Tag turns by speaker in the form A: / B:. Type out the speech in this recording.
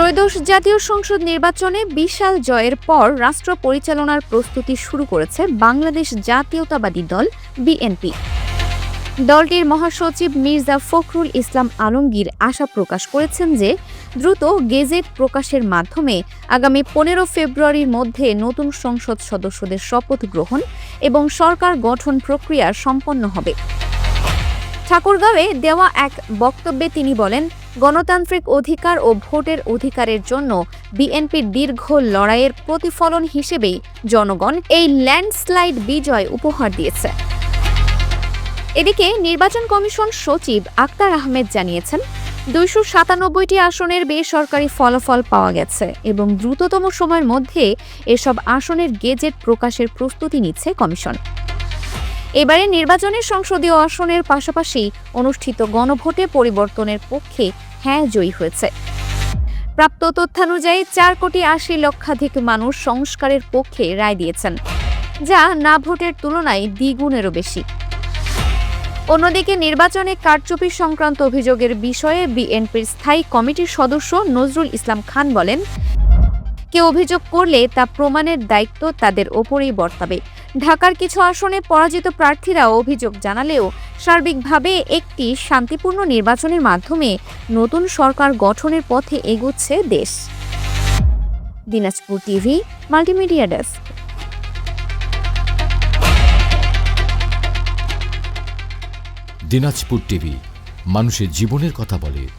A: ত্রয়োদশ জাতীয় সংসদ নির্বাচনে বিশাল জয়ের পর রাষ্ট্র পরিচালনার প্রস্তুতি শুরু করেছে বাংলাদেশ জাতীয়তাবাদী দল বিএনপি। দলটির মহাসচিব মির্জা ফখরুল ইসলাম আলমগীর আশা প্রকাশ করেছেন যে দ্রুত গেজেট প্রকাশের মাধ্যমে আগামী 15 ফেব্রুয়ারির মধ্যে নতুন সংসদ সদস্যদের শপথ গ্রহণ এবং সরকার গঠন প্রক্রিয়া সম্পন্ন হবে। ঠাকুরগাঁওয়ে দেওয়া এক বক্তব্যে তিনি বলেন, গণতান্ত্রিক অধিকার ও ভোটের অধিকারের জন্য বিএনপির দীর্ঘ লড়াইয়ের প্রতিফলন হিসেবেই জনগণ এই ল্যান্ডস্লাইড বিজয় উপহার দিয়েছে। এদিকে নির্বাচন কমিশন সচিব আক্তার আহমেদ জানিয়েছেন, 297টি আসনের বেসরকারি ফলাফল পাওয়া গেছে এবং দ্রুততম সময়ের মধ্যে এসব আসনের গেজেট প্রকাশের প্রস্তুতি নিচ্ছে কমিশন। এবারে নির্বাচনের সংসদীয় আসনের পাশাপাশি অনুষ্ঠিত গণভোটে পরিবর্তনের পক্ষে হ্যাঁ জয়ী হয়েছে। প্রাপ্ত তথ্যানুযায়ী 4,80,00,000 মানুষ সংস্কারের পক্ষে রায় দিয়েছেন, যা না ভোটের তুলনায় দ্বিগুণেরও বেশি। অন্যদিকে নির্বাচনে কারচুপি সংক্রান্ত অভিযোগের বিষয়ে বিএনপির স্থায়ী কমিটির সদস্য নজরুল ইসলাম খান বলেন, কেউ অভিযোগ করলে তা প্রমাণের দায়িত্ব তাদের ওপরেই বর্তাবে। ঢাকার কিছু আসনে পরাজিত প্রার্থীরা অভিযোগ জানালেও সার্বিকভাবে একটি শান্তিপূর্ণ নির্বাচনের মাধ্যমে নতুন সরকার গঠনের পথে এগোচ্ছে দেশ। Dinajpur TV, multimedia desk.
B: Dinajpur TV, মানুষের জীবনের কথা বলে।